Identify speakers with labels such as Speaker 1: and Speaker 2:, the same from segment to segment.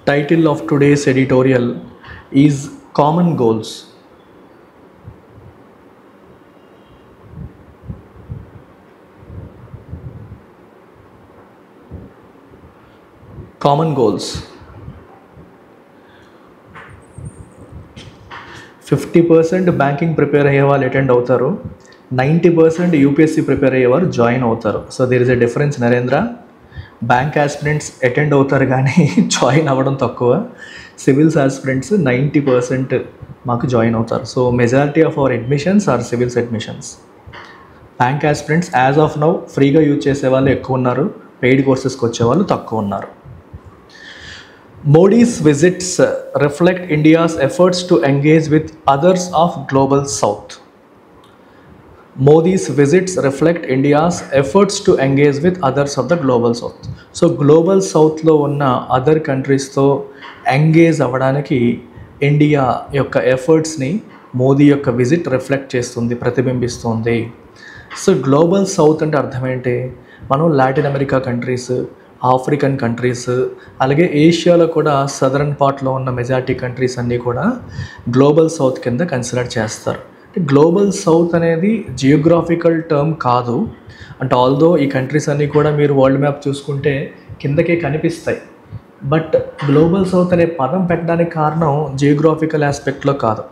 Speaker 1: Title of today's editorial is Common Goals. Common goals. 50% banking prepare అయ్యే వాళ్ళు attend అవుతారు, 90% UPSC prepare అయ్యే వారు జాయిన్ అవుతారు. So there is a difference Narendra. Bank aspirants attend అవుతారు కానీ జాయిన్ అవ్వడం తక్కువ. సివిల్స్ ఆస్పిరెంట్స్ 90% మాకు జాయిన్ అవుతారు. So majority of our admissions are civils admissions. Bank aspirants as of now ఫ్రీగా యూజ్ చేసే వాళ్ళు ఎక్కువ ఉన్నారు, పెయిడ్ కోర్సెస్కి వచ్చే వాళ్ళు తక్కువ ఉన్నారు. Modi's visits reflect India's efforts to engage with others of Global South. Modi's visits reflect India's efforts to engage with others of the Global South. So Global Southలో ఉన్న అదర్ కంట్రీస్తో ఎంగేజ్ అవ్వడానికి ఇండియా యొక్క ఎఫర్ట్స్ని మోదీ యొక్క visit reflect చేస్తుంది, ప్రతిబింబిస్తుంది. So global south అంటే అర్థం ఏంటి? మనం Latin America countries, African countries, అలాగే ఏషియాలో కూడా సదరన్ పార్ట్లో ఉన్న మెజారిటీ కంట్రీస్ అన్నీ కూడా గ్లోబల్ సౌత్ కింద కన్సిడర్ చేస్తారు. గ్లోబల్ సౌత్ అనేది జియోగ్రాఫికల్ టర్మ్ కాదు. అంటే ఆల్దో ఈ కంట్రీస్ అన్నీ కూడా మీరు వరల్డ్ మ్యాప్ చూసుకుంటే కిందకే కనిపిస్తాయి, బట్ గ్లోబల్ సౌత్ అనే పదం పెట్టడానికి కారణం జియోగ్రాఫికల్ ఆస్పెక్ట్లో కాదు.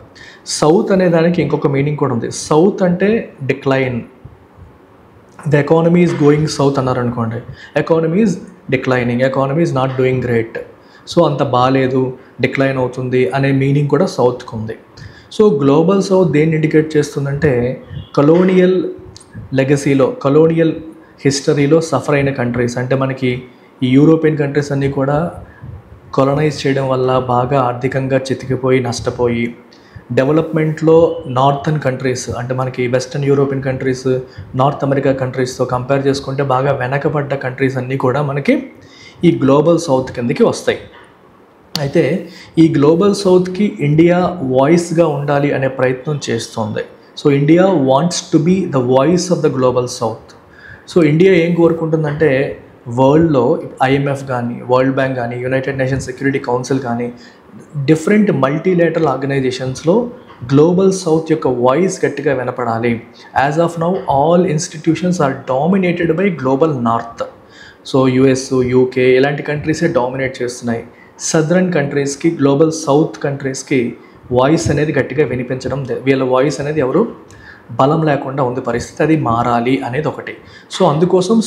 Speaker 1: సౌత్ అనే దానికి ఇంకొక మీనింగ్ కూడా ఉంది. సౌత్ అంటే decline. The economy is going south అన్నారు అనుకోండి, economy is declining, economy is not doing great. So అంత బాగాలేదు, డిక్లైన్ అవుతుంది అనే మీనింగ్ కూడా సౌత్కి ఉంది. సో గ్లోబల్ సౌత్ దేన్ని ఇండికేట్ చేస్తుందంటే కలోనియల్ లెగసీలో, కలోనియల్ హిస్టరీలో సఫర్ అయిన కంట్రీస్. అంటే మనకి ఈ యూరోపియన్ కంట్రీస్ అన్నీ కూడా కొలనైజ్ చేయడం వల్ల బాగా ఆర్థికంగా చితికిపోయి నష్టపోయి, డెవలప్మెంట్లో నార్థన్ కంట్రీస్ అంటే మనకి western European countries, North America కంట్రీస్తో కంపేర్ చేసుకుంటే బాగా వెనకబడ్డ కంట్రీస్ అన్నీ కూడా మనకి ఈ గ్లోబల్ సౌత్ కిందకి వస్తాయి. అయితే ఈ గ్లోబల్ సౌత్కి ఇండియా వాయిస్గా ఉండాలి అనే ప్రయత్నం చేస్తుంది. So India wants to be the voice of the global south. So India ఏం కోరుకుంటుందంటే వరల్డ్లో ఐఎంఎఫ్ కానీ, వరల్డ్ బ్యాంక్ కానీ, యునైటెడ్ నేషన్స్ సెక్యూరిటీ కౌన్సిల్ కానీ, డిఫరెంట్ మల్టీలేటరల్ ఆర్గనైజేషన్స్లో గ్లోబల్ సౌత్ యొక్క వాయిస్ గట్టిగా వినపడాలి. As of now all institutions are dominated by global north. So US, UK ఇలాంటి కంట్రీసే డామినేట్ చేస్తున్నాయి. సదరన్ కంట్రీస్కి, గ్లోబల్ సౌత్ కంట్రీస్కి వాయిస్ అనేది గట్టిగా వినిపించడం, వీళ్ళ వాయిస్ అనేది ఎవరు బలం లేకుండా ఉంది పరిస్థితి. అది మారాలి అనేది ఒకటి. సో అందుకోసం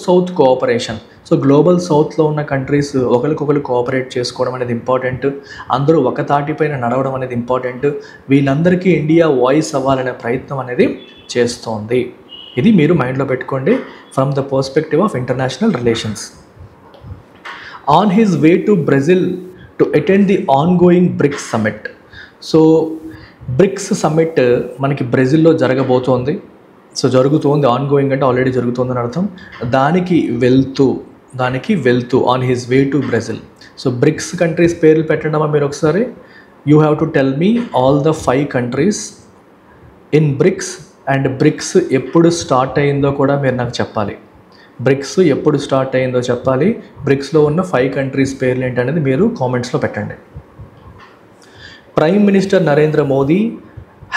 Speaker 1: సౌత్ కోఆపరేషన్. సో గ్లోబల్ సౌత్లో ఉన్న కంట్రీస్ ఒకరికొకరు కోఆపరేట్ చేసుకోవడం అనేది ఇంపార్టెంట్. అందరూ ఒక తాటిపైన నడవడం అనేది ఇంపార్టెంట్. వీళ్ళందరికీ ఇండియా వాయిస్ అవ్వాలనే ప్రయత్నం అనేది చేస్తోంది. ఇది మీరు మైండ్లో పెట్టుకోండి from the perspective of international relations. On his way to Brazil to attend the ongoing bricks summit. So bricks summit మనకి బ్రెజిల్లో జరగబోతోంది. సో జరుగుతోంది, ఆన్గోయింగ్ అంటే ఆల్రెడీ జరుగుతుందని అర్థం. దానికి వెళ్తూ on his way to Brazil. So BRICS countries పేర్లు పెట్టడమా మీరు ఒకసారి? You have to tell me all the 5 countries in BRICS, and BRICS ఎప్పుడు స్టార్ట్ అయిందో కూడా మీరు నాకు చెప్పాలి. బ్రిక్స్ ఎప్పుడు స్టార్ట్ అయిందో చెప్పాలి. బ్రిక్స్లో ఉన్న 5 కంట్రీస్ పేర్లు ఏంటనేది మీరు కామెంట్స్లో పెట్టండి. Prime Minister Narendra Modi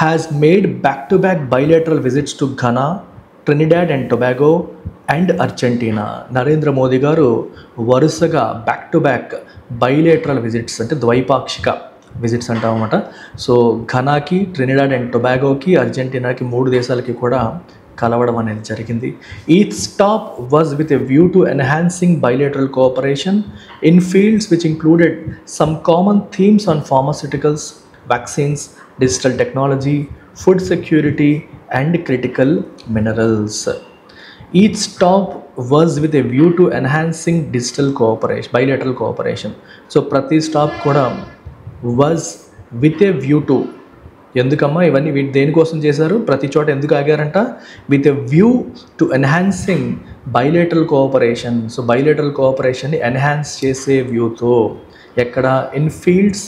Speaker 1: has made back-to-back bilateral visits to Ghana, Trinidad and Tobago and Argentina. Narendra Modi గారు వరుసగా బ్యాక్ బైలేటరల్ విజిట్స్ అంటే ద్వైపాక్షిక విజిట్స్ అంటాం అన్నమాట. సో ఘనాకి, ట్రినిడాడ్ అండ్ టొబాగోకి, అర్జెంటీనాకి 3 దేశాలకి కూడా కలవడం అనేది జరిగింది. Each stop was with a view to enhancing bilateral cooperation in fields which included some common themes on pharmaceuticals, vaccines, digital technology, food security and critical minerals. Each stop was with a view to enhancing bilateral cooperation. So ప్రతి stop కూడా was with a view to, ఎందుకమ్మా ఇవన్నీ దేనికోసం చేశారు, ప్రతి చోట ఎందుకు ఆగారంట? With a view to enhancing bilateral cooperation. So bilateral కోఆపరేషన్ని ఎన్హాన్స్ చేసే వ్యూతో. ఎక్కడ? In fields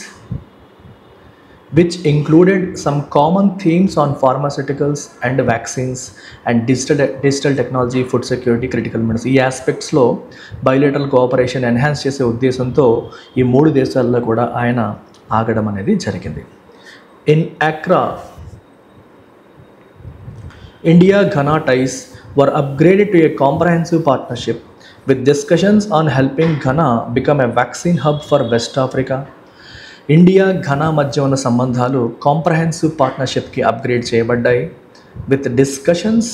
Speaker 1: which included some common themes on pharmaceuticals and vaccines and digital technology, food security, critical minerals. ఈ ఆస్పెక్ట్స్లో బయోలేటరల్ కోఆపరేషన్ ఎన్హాన్స్ చేసే ఉద్దేశంతో ఈ మూడు దేశాల్లో కూడా ఆయన ఆగడం అనేది జరిగింది. In అక్రా, India-Ghana ties were upgraded to a comprehensive partnership with discussions on helping Ghana become a vaccine hub for West Africa. India Ghana మధ్య ఉన్న సంబంధాలు కాంప్రహెన్సివ్ పార్ట్నర్షిప్కి అప్గ్రేడ్ చేయబడ్డాయి with discussions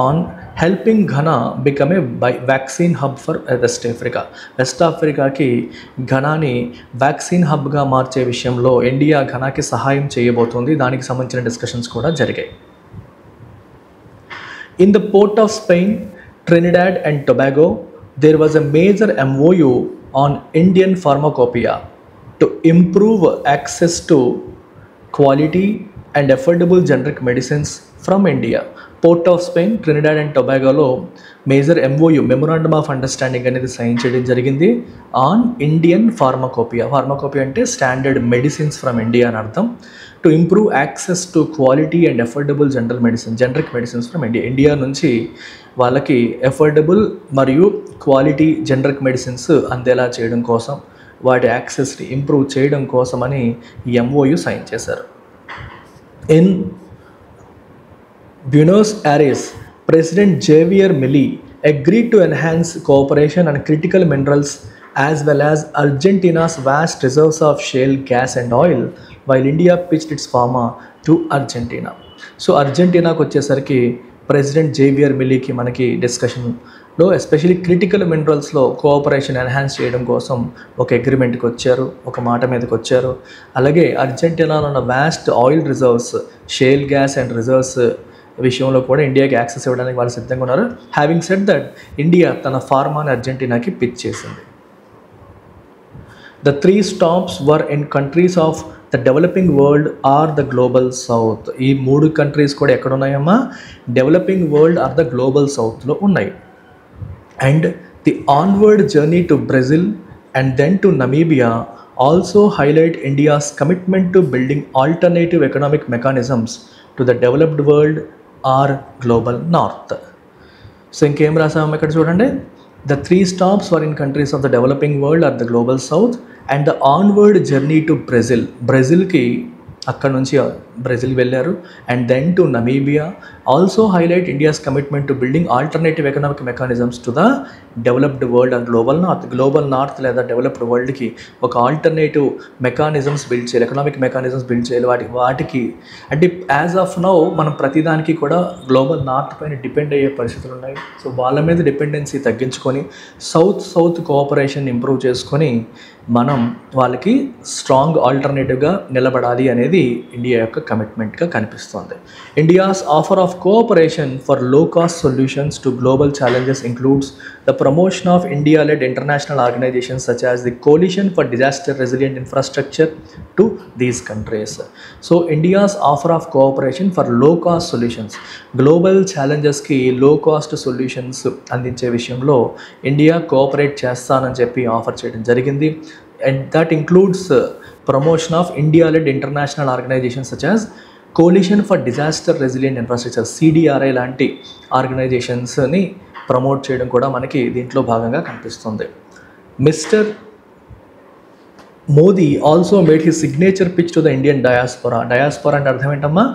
Speaker 1: on helping Ghana become a vaccine hub for West ఆఫ్రికాకి ఘనాని vaccine హబ్గా మార్చే విషయంలో ఇండియా ఘనాకి సహాయం చేయబోతోంది. దానికి సంబంధించిన డిస్కషన్స్ కూడా జరిగాయి. In the Port of Spain, Trinidad and Tobago, there was a major MOU on Indian pharmacopoeia to improve access to quality and affordable generic medicines from India. Port of Spain, Trinidad and టొబాగోలో major MOU, memorandum of understanding అనేది sign చేయడం జరిగింది on Indian pharmacopoeia. Pharmacopoeia అంటే standard medicines from India అని అర్థం. To improve access to quality and affordable generic medicines from India నుంచి వాళ్ళకి affordable మరియు క్వాలిటీ జనరిక్ మెడిసిన్స్ అందేలా చేయడం కోసం, వాటి యాక్సెస్ని ఇంప్రూవ్ చేయడం కోసమని ఈ MOU సైన్ చేశారు. In Buenos Aires, President Javier Milei agreed to enhance cooperation on critical minerals as well as Argentina's vast reserves of shale gas and oil, while India pitched its pharma to Argentina. So అర్జెంటీనాకు వచ్చేసరికి president Javier మిలీకి మనకి డిస్కషన్లో especially critical మినరల్స్లో cooperation enhance చేయడం కోసం ఒక అగ్రిమెంట్కి వచ్చారు, ఒక మాట మీదకి వచ్చారు. అలాగే అర్జెంటీనాలో ఉన్న vast oil reserves, shale gas and reserves విషయంలో కూడా ఇండియాకి యాక్సెస్ ఇవ్వడానికి వాళ్ళు సిద్ధంగా ఉన్నారు. హ్యావింగ్ సెడ్ దట్, ఇండియా తన ఫార్మాని అర్జెంటీనాకి పిచ్ చేసింది. The 3 stops were in countries of the developing world or the global south. ఈ 3 కంట్రీస్ కూడా ఎక్కడ ఉన్నాయమ్మా? డెవలపింగ్ వరల్డ్ ఆర్ ద గ్లోబల్ సౌత్లో ఉన్నాయి. And the onward journey to Brazil and then to Namibia also highlight India's commitment to building alternative economic mechanisms to the developed world or global north. So ఇంకేం రాసాము ఇక్కడ చూడండి. The 3 stops were in countries of the developing world or the global south and the onward journey to బ్రెజిల్కి అక్కడ నుంచి Brazil వెళ్ళారు. And then to Namibia also highlight India's commitment to building alternative economic mechanisms to the developed world and global north లేదా డెవలప్డ్ వరల్డ్కి ఒక alternative mechanisms build చేయాలి, economic mechanisms build చేయాలి. వాటికి అంటే యాజ్ ఆఫ్ నౌ మనం ప్రతిదానికి కూడా గ్లోబల్ నార్త్ పైన డిపెండ్ అయ్యే పరిస్థితులు ఉన్నాయి. సో వాళ్ళ మీద డిపెండెన్సీ తగ్గించుకొని సౌత్ కోఆపరేషన్ ఇంప్రూవ్ చేసుకొని మనం వాళ్ళకి స్ట్రాంగ్ ఆల్టర్నేటివ్గా నిలబడాలి అనేది ఇండియా యొక్క కమిట్మెంట్గా కనిపిస్తోంది. India's offer of cooperation for low cost solutions to global challenges includes the promotion of India led international organisations such as the coalition for disaster resilient infrastructure to these countries. So India's offer of cooperation for low cost solutions, global ఛాలెంజెస్కి low cost solutions అందించే విషయంలో India cooperate చేస్తానని చెప్పి offer చేయడం జరిగింది. And that includes promotion of India-led international organizations such as Coalition for Disaster Resilient Infrastructure, CDRI లాంటి ఆర్గనైజేషన్స్ని promote చేయడం కూడా మనకి దీంట్లో భాగంగా కనిపిస్తుంది. Mister Modi also made his signature pitch to the Indian diaspora. Diaspora అంటే అర్థం ఏంటమ్మా?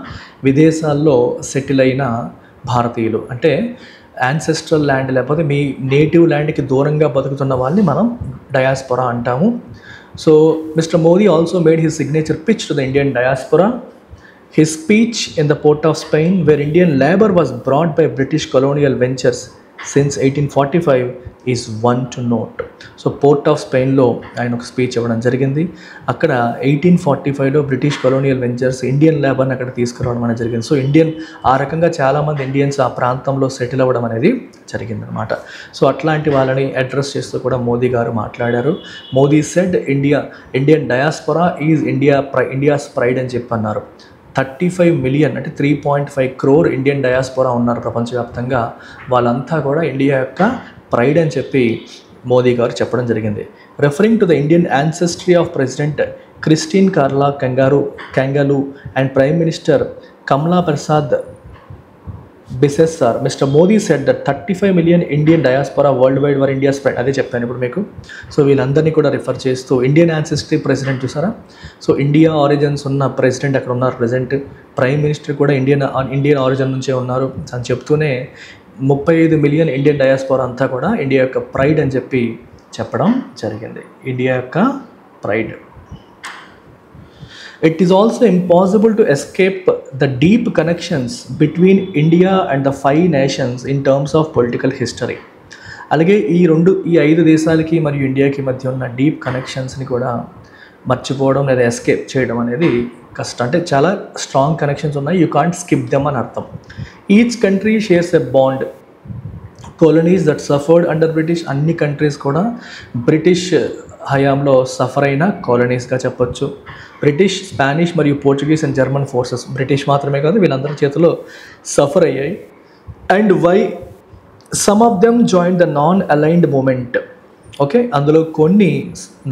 Speaker 1: విదేశాల్లో సెటిల్ అయిన భారతీయులు, అంటే యాన్సెస్ట్రల్ ల్యాండ్ లేకపోతే మీ నేటివ్ ల్యాండ్కి దూరంగా బతుకుతున్న వాళ్ళని మనం డయాస్పోరా అంటాము. So Mister Modi also made his signature pitch to the Indian diaspora. His speech in the Port of Spain where Indian labour was brought by British colonial ventures since 1845 is one to note. So Port of స్పెయిన్లో ఆయన ఒక speech ఇవ్వడం జరిగింది. అక్కడ 1845లో British colonial ventures Indian లేబర్ని అక్కడ తీసుకురావడం అనేది జరిగింది. సో ఆ రకంగా చాలామంది ఇండియన్స్ ఆ ప్రాంతంలో సెటిల్ అవ్వడం అనేది జరిగిందనమాట. సో అట్లాంటి వాళ్ళని అడ్రస్ చేస్తూ కూడా మోదీ గారు మాట్లాడారు. Modi said Indian diaspora is India's pride అని చెప్పి అన్నారు. 35 million అంటే 3.5 crore ఇండియన్ డయాస్పోరా ఉన్నారు ప్రపంచవ్యాప్తంగా. వాళ్ళంతా కూడా ఇండియా యొక్క ప్రైడ్ అని చెప్పి మోదీ గారు చెప్పడం జరిగింది. referring to the Indian ancestry of President Christine Karla Kangalu and Prime Minister Kamla Prasad Bisesar, Mr. Modi said that 35 million Indian diaspora worldwide were India's friend. అదే చెప్పాను ఇప్పుడు మీకు. సో వీళ్ళందరినీ కూడా రిఫర్ చేస్తూ ఇండియన్ యాన్సెస్ట్రీ ప్రెసిడెంట్ చూసారా. So India origins ఉన్న president అక్కడ ఉన్నారు ప్రెసిడెంట్, ప్రైమ్ మినిస్టర్ కూడా ఇండియన్ ఆరిజిన్ నుంచే ఉన్నారు అని చెప్తూనే 35 మిలియన్ ఇండియన్ డయాస్పోరా అంతా కూడా ఇండియా యొక్క ప్రైడ్ అని చెప్పి చెప్పడం జరిగింది. ఇండియా యొక్క pride. It is also impossible to escape the deep connections between India and the 5 nations in terms of political history. అలాగే ఈ 5 దేశాలకి మరియు ఇండియాకి మధ్య ఉన్న డీప్ కనెక్షన్స్ని కూడా మర్చిపోవడం లేదా ఎస్కేప్ చేయడం అనేది కష్టం. అంటే చాలా స్ట్రాంగ్ కనెక్షన్స్ ఉన్నాయి, యూ కాంట్ స్కిప్ దెమ్ అని అర్థం. Each country shares a bond. colonies that suffered under British, అన్ని కంట్రీస్ కూడా బ్రిటిష్ హయాంలో సఫర్ అయిన కాలనీస్గా చెప్పొచ్చు. బ్రిటిష్, స్పానిష్ మరియు Portuguese and German forces, British మాత్రమే కాదు వీళ్ళందరి చేతిలో సఫర్ అయ్యాయి. And why some of them join the non aligned movement. Okay, అందులో కొన్ని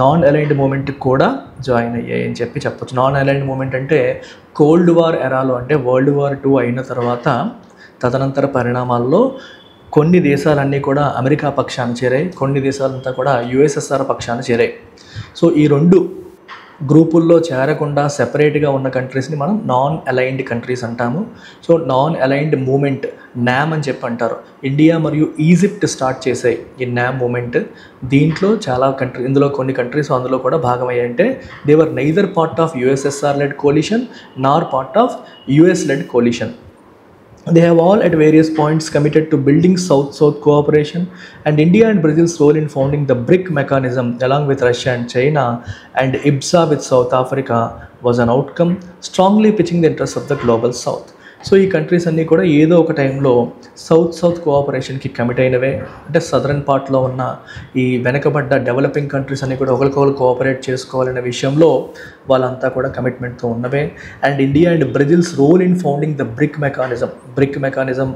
Speaker 1: నాన్ అలైన్డ్ మూమెంట్ కూడా జాయిన్ అయ్యాయి అని చెప్పొచ్చు. నాన్ అలైన్డ్ మూమెంట్ అంటే కోల్డ్ వార్ ఎరాలో, అంటే వరల్డ్ వార్ 2 అయిన తర్వాత తదనంతర పరిణామాల్లో కొన్ని దేశాలన్నీ కూడా అమెరికా పక్షాన చేరాయి, కొన్ని దేశాలంతా కూడా యుఎస్ఎస్ఆర్ పక్షాన చేరాయి. సో ఈ 2 గ్రూపుల్లో చేరకుండా సెపరేట్గా ఉన్న కంట్రీస్ని మనం నాన్ అలైన్డ్ కంట్రీస్ అంటాము. సో నాన్ అలైన్డ్ మూమెంట్ నామ్ అని చెప్పి అంటారు. ఇండియా మరియు ఈజిప్ట్ స్టార్ట్ చేసాయి ఈ నామ్ మూమెంట్. దీంట్లో చాలా ఇందులో కొన్ని కంట్రీస్ అందులో కూడా భాగమయ్యాయి. అంటే they were neither part of USSR led coalition nor part of US led coalition. They have all at various points committed to building South-South cooperation, and India and Brazil's role in founding the BRIC mechanism along with Russia and China and IBSA with South Africa was an outcome strongly pitching the interests of the global South. So ఈ countries అన్నీ కూడా ఏదో ఒక టైంలో south కోఆపరేషన్కి commit అయినవే. అంటే southern పార్ట్లో ఉన్న ఈ వెనకబడ్డ డెవలపింగ్ కంట్రీస్ అన్నీ కూడా ఒకరికొకరు కోఆపరేట్ చేసుకోవాలనే విషయంలో వాళ్ళంతా కూడా కమిట్మెంట్తో ఉన్నవే. And India and Brazil's role in founding the BRIC mechanism.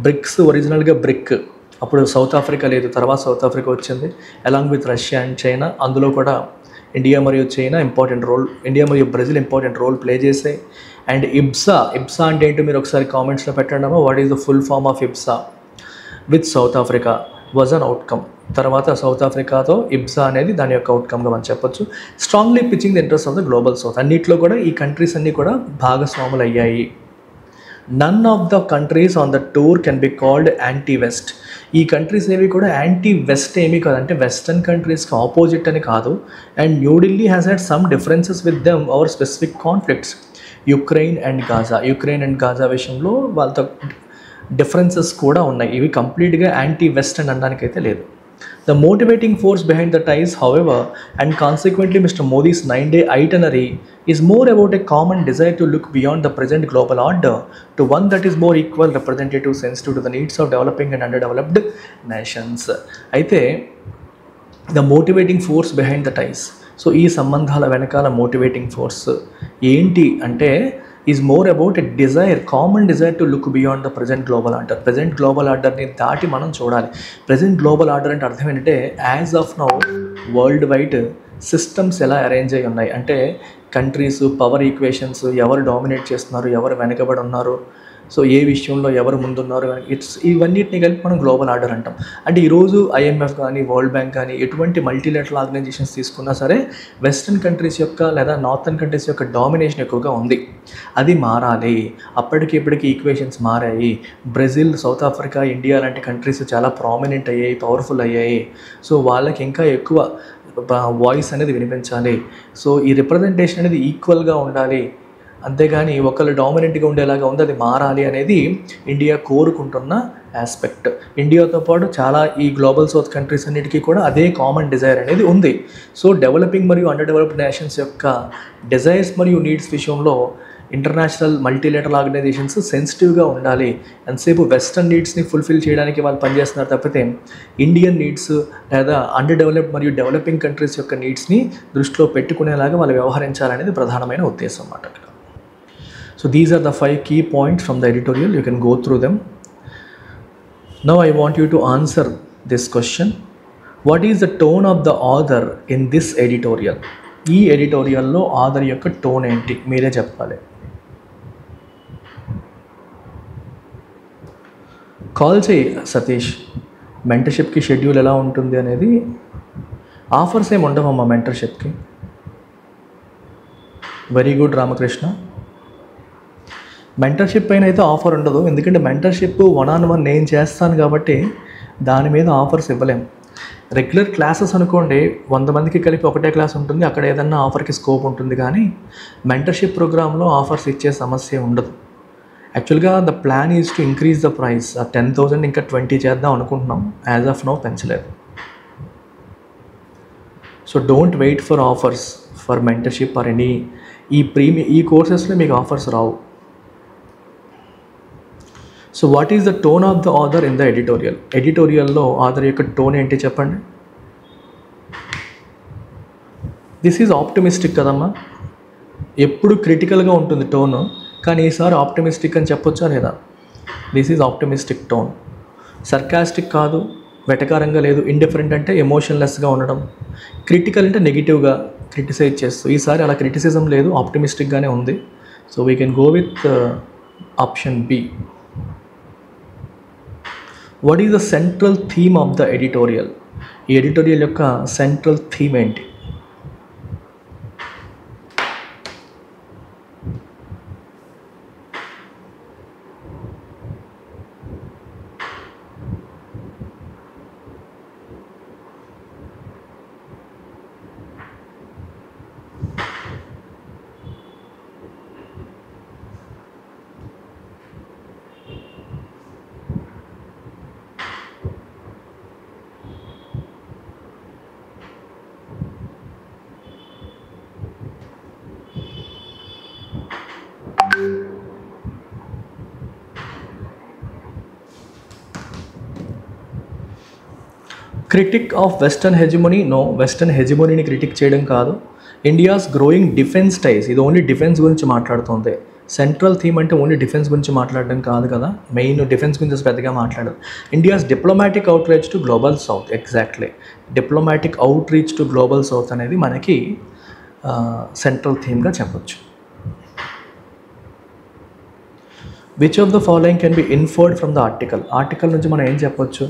Speaker 1: BRICS ఒరిజినల్గా బ్రిక్, అప్పుడు సౌత్ ఆఫ్రికా లేదు, తర్వాత సౌత్ ఆఫ్రికా వచ్చింది. Along with Russia and China, అందులో కూడా ఇండియా మరియు చైనా ఇంపార్టెంట్ రోల్, ఇండియా మరియు బ్రెజిల్ ఇంపార్టెంట్ రోల్ ప్లే చేసాయి. అండ్ ఇబ్సా అంటే ఏంటో మీరు ఒకసారి కామెంట్స్లో పెట్టండి. What is the full form of IBSA? With South Africa was an outcome. తర్వాత సౌత్ ఆఫ్రికాతో ఇబ్సా అనేది దాని యొక్క అవుట్కమ్గా మనం చెప్పొచ్చు. Strongly pitching the interest of the global south. అన్నిట్లో కూడా ఈ కంట్రీస్ అన్నీ కూడా భాగస్వాములు అయ్యాయి. None of the countries on the tour can be called anti west. ఈ కంట్రీస్ ఏవి కూడా యాంటీ వెస్ట్ ఏమీ కాదు, అంటే వెస్టర్న్ కంట్రీస్కి ఆపోజిట్ అని కాదు. And New Delhi has had some differences with them over specific conflicts. Ukraine and Gaza విషయంలో వాళ్ళతో డిఫరెన్సెస్ కూడా ఉన్నాయి. ఇవి కంప్లీట్గా యాంటీ వెస్ట్ అని అనడానికైతే లేదు. The motivating force behind the ties, however, and consequently Mr. Modi's 9-day itinerary is more about a common desire to look beyond the present global order to one that is more equal, representative, sensitive to the needs of developing and underdeveloped nations. అయితే the motivating force behind the ties. So ఈ సంబంధాల వెనకాల motivating force ఏంటి అంటే is more about a common desire to look beyond the present global order. Present global ఆర్డర్ని దాటి మనం చూడాలి. ప్రజెంట్ గ్లోబల్ ఆర్డర్ అంటే అర్థం ఏంటంటే as of now world wide systems ఎలా అరేంజ్ అయ్యి ఉన్నాయి అంటే కంట్రీస్, పవర్ ఈక్వేషన్స్, ఎవరు డామినేట్ చేస్తున్నారు, ఎవరు వెనకబడి ఉన్నారు, సో ఏ విషయంలో ఎవరు ముందున్నారు, ఇవన్నిటిని కలిపి మనం గ్లోబల్ ఆర్డర్ అంటాం. అంటే ఈరోజు IMF కానీ వరల్డ్ బ్యాంక్ కానీ ఎటువంటి మల్టీలేటరల్ ఆర్గనైజేషన్స్ తీసుకున్నా సరే వెస్ట్రన్ కంట్రీస్ యొక్క లేదా నార్థన్ కంట్రీస్ యొక్క డామినేషన్ ఎక్కువగా ఉంది. అది మారాలి. అప్పటికి ఈక్వేషన్స్ మారాయి. బ్రెజిల్, సౌత్ ఆఫ్రికా, ఇండియా లాంటి కంట్రీస్ చాలా ప్రామినెంట్ అయ్యాయి, పవర్ఫుల్ అయ్యాయి. సో వాళ్ళకి ఇంకా ఎక్కువ వాయిస్ అనేది వినిపించాలి. సో ఈ రిప్రజెంటేషన్ అనేది ఈక్వల్గా ఉండాలి, అంతేగాని ఒకళ్ళు డామినెంట్గా ఉండేలాగా ఉంది, అది మారాలి అనేది ఇండియా కోరుకుంటున్న ఆస్పెక్ట్. ఇండియాతో పాటు చాలా ఈ గ్లోబల్ సౌత్ కంట్రీస్ అన్నిటికీ కూడా అదే కామన్ డిజైర్ అనేది ఉంది. సో డెవలపింగ్ మరియు అండర్ డెవలప్డ్ నేషన్స్ యొక్క డిజైర్స్ మరియు నీడ్స్ విషయంలో ఇంటర్నేషనల్ మల్టీలేటరల్ ఆర్గనైజేషన్స్ సెన్సిటివ్గా ఉండాలి. ఎంతసేపు వెస్టర్న్ నీడ్స్ని ఫుల్ఫిల్ చేయడానికి వాళ్ళు పనిచేస్తున్నారు తప్పితే ఇండియన్ నీడ్స్ లేదా అండర్ డెవలప్డ్ మరియు డెవలపింగ్ కంట్రీస్ యొక్క నీడ్స్ని దృష్టిలో పెట్టుకునేలాగా వాళ్ళు వ్యవహరించాలనేది ప్రధానమైన ఉద్దేశం అన్నమాట. So these are the 5 key points from the editorial. You can go through them. Now I want you to answer this question. What is the tone of the author in this editorial? ఈ ఎడిటోరియల్లో author యొక్క tone ఏంటి మీరే చెప్పాలి. Call చేయి Satish. మెంటర్షిప్కి schedule ఎలా ఉంటుంది అనేది. ఆఫర్స్ ఏమి ఉండవమ్మా మెంటర్షిప్కి. Very good Ramakrishna. మెంటర్షిప్ పైన అయితే ఆఫర్ ఉండదు, ఎందుకంటే మెంటర్షిప్ 1-on-1 నేను చేస్తాను కాబట్టి దాని మీద ఆఫర్స్ ఇవ్వలేము. రెగ్యులర్ క్లాసెస్ అనుకోండి 100 మందికి కలిపి ఒకటే క్లాస్ ఉంటుంది, అక్కడ ఏదన్నా ఆఫర్కి స్కోప్ ఉంటుంది. కానీ మెంటర్షిప్ ప్రోగ్రాంలో ఆఫర్స్ ఇచ్చే సమస్య ఉండదు. యాక్చువల్గా the plan is to increase the price. 10,000 ఇంకా 20 చేద్దాం అనుకుంటున్నాం. యాజ్ ఆఫ్ నౌ పెంచలేదు. So don't wait for offers for mentorship or any ఈ కోర్సెస్లో మీకు ఆఫర్స్ రావు. So what is the tone of the author in the editorial? ఎడిటోరియల్లో author యొక్క టోన్ ఏంటి చెప్పండి. దిస్ ఈజ్ ఆప్టిమిస్టిక్ కదమ్మా. ఎప్పుడు క్రిటికల్గా ఉంటుంది టోను, కానీ ఈసారి ఆప్టిమిస్టిక్ అని చెప్పొచ్చా లేదా? This is optimistic tone. Sarcastic కాదు, వెటకారంగా లేదు. ఇండిఫరెంట్ అంటే ఎమోషన్లెస్గా ఉండడం, క్రిటికల్ అంటే నెగిటివ్గా క్రిటిసైజ్ చేస్తూ. ఈసారి అలా క్రిటిసిజం లేదు, ఆప్టిమిస్టిక్గానే ఉంది. So we can go with option B. What is the central theme of the editorial? ఈ ఎడిటోరియల్ యొక్క సెంట్రల్ థీమ్ ఏంటి? Critique of western hegemony? No, western హెజిమోనీని క్రిటిక్ చేయడం కాదు. ఇండియాస్ గ్రోయింగ్ డిఫెన్స్ టైస్, ఇది ఓన్లీ డిఫెన్స్ గురించి మాట్లాడుతుంది. సెంట్రల్ థీమ్ అంటే ఓన్లీ డిఫెన్స్ గురించి మాట్లాడడం కాదు కదా, మెయిన్ డిఫెన్స్ గురించి పెద్దగా మాట్లాడదు. India's diplomatic outreach to global south. Exactly, diplomatic outreach to global south అనేది మనకి సెంట్రల్ థీమ్గా చెప్పొచ్చు. Which of the following can be inferred from the article? Article నుంచి మనం ఏం చెప్పొచ్చు?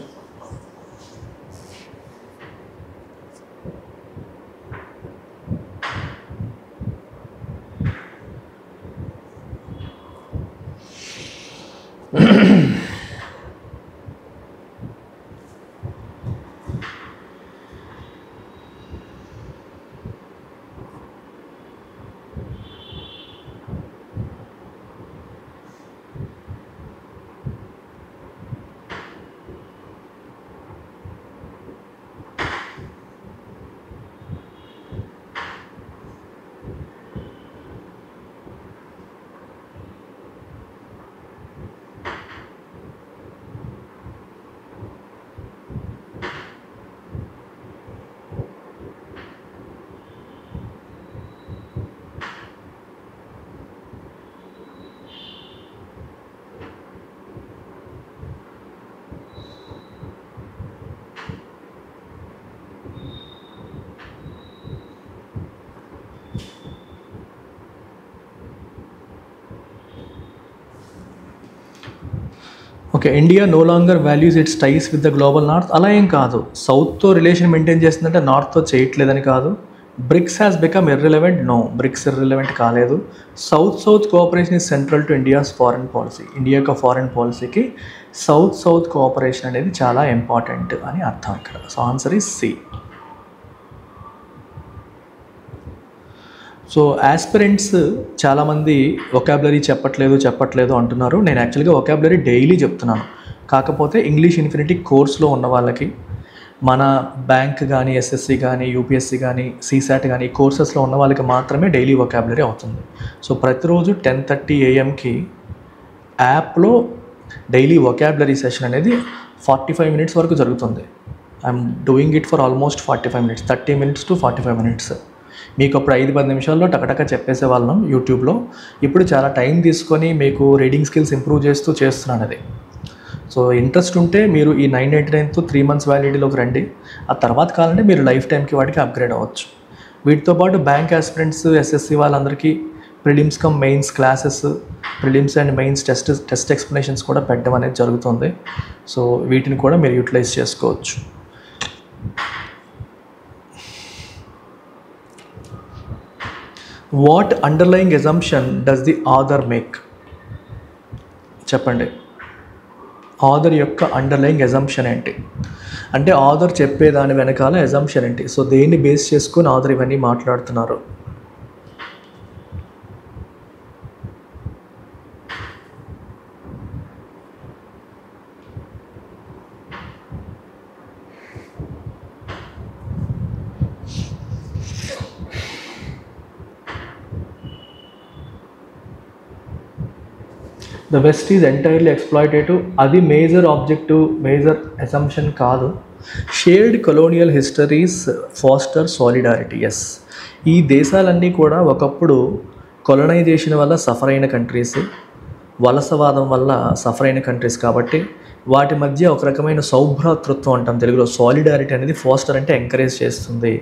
Speaker 1: Okay, India no longer values its ties with the global north. అలా ఏం కాదు, సౌత్తో రిలేషన్ మెయింటైన్ చేస్తుందంటే నార్త్తో చేయట్లేదని కాదు. BRICS has become irrelevant? No, BRICS irrelevant కాలేదు. South cooperation is central to India's foreign policy. India యొక్క ఫారెన్ పాలసీకి సౌత్ కోఆపరేషన్ అనేది చాలా ఇంపార్టెంట్ అని అర్థం ఇక్కడ. So answer is C. So aspirants చాలామంది వొకాబులరీ చెప్పట్లేదు అంటున్నారు. నేను యాక్చువల్గా వొకాబులరీ డైలీ చెప్తున్నాను. కాకపోతే ఇంగ్లీష్ ఇన్ఫినిటీ కోర్స్లో ఉన్న వాళ్ళకి, మన బ్యాంక్ కానీ, ఎస్ఎస్సి కానీ, యూపీఎస్సి కానీ, సీసాట్ కానీ కోర్సెస్లో ఉన్న వాళ్ళకి మాత్రమే డైలీ వొకాబులరీ అవుతుంది. సో ప్రతిరోజు 10:30 AM యాప్లో డైలీ వొకాబులరీ సెషన్ అనేది 45 minutes వరకు జరుగుతుంది. I'm doing it for almost 45 minutes, 30 minutes to 45 minutes. మీకు అప్పుడు 5-10 నిమిషాల్లో టకటక చెప్పేసే వాళ్ళం యూట్యూబ్లో. ఇప్పుడు చాలా టైం తీసుకొని మీకు రీడింగ్ స్కిల్స్ ఇంప్రూవ్ చేస్తున్నాను అది. సో ఇంట్రెస్ట్ ఉంటే మీరు ఈ 999తో 3 మంత్స్ వ్యాలిడిటీలోకి రండి. ఆ తర్వాత కావాలంటే మీరు లైఫ్ టైంకి వాటికి అప్గ్రేడ్ అవ్వచ్చు. వీటితో పాటు బ్యాంక్ ఆస్పిరెంట్స్, ఎస్ఎస్సి వాళ్ళందరికీ prelims come mains classes, prelims and mains test explanations కూడా పెట్టడం అనేది జరుగుతుంది. సో వీటిని కూడా మీరు యూటిలైజ్ చేసుకోవచ్చు. What underlying assumption does the author make? చెప్పండి. ఆథర్ యొక్క అండర్లయింగ్ అజంప్షన్ ఏంటి? అంటే ఆథర్ చెప్పేదాని వెనకాల అజంప్షన్ ఏంటి? సో దేన్ని బేస్ చేసుకొని ఆథర్ ఇవన్నీ మాట్లాడుతున్నారు? The west is entirely exploitative. అది మేజర్ ఆబ్జెక్టివ్, మేజర్ అసంప్షన్ కాదు. Shared colonial histories foster solidarity. Yes, ఈ దేశాలన్నీ కూడా ఒకప్పుడు కొలనైజేషన్ వల్ల సఫర్ అయిన కంట్రీస్, వలసవాదం వల్ల సఫర్ అయిన కంట్రీస్ కాబట్టి వాటి మధ్య ఒక రకమైన సౌభ్రాతృత్వం అంటాం తెలుగులో. సాలిడారిటీ అనేది ఫాస్టర్ అంటే ఎంకరేజ్ చేస్తుంది.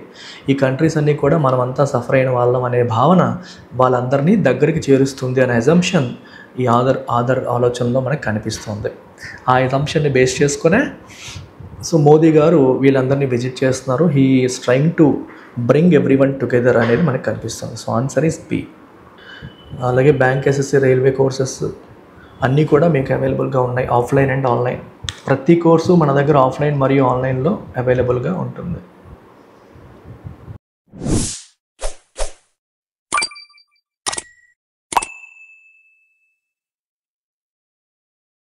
Speaker 1: ఈ కంట్రీస్ అన్నీ కూడా మనమంతా సఫర్ అయిన వాళ్ళం అనే భావన వాళ్ళందరినీ దగ్గరికి చేరుస్తుంది అనే అజంప్షన్ ఈ ఆధర్ ఆలోచనలో మనకు కనిపిస్తుంది. ఆ అజంప్షన్ని బేస్ చేసుకునే సో మోదీ గారు వీళ్ళందరినీ విజిట్ చేస్తున్నారు. He is trying to bring everyone together అనేది మనకు కనిపిస్తుంది. So answer is B. అలాగే బ్యాంక్, ఎస్ఎస్సి, రైల్వే కోర్సెస్ అన్నీ కూడా మీకు అవైలబుల్గా ఉన్నాయి, ఆఫ్లైన్ అండ్ ఆన్లైన్. ప్రతి కోర్సు మన దగ్గర ఆఫ్లైన్ మరియు ఆన్లైన్లో అవైలబుల్గా ఉంటుంది.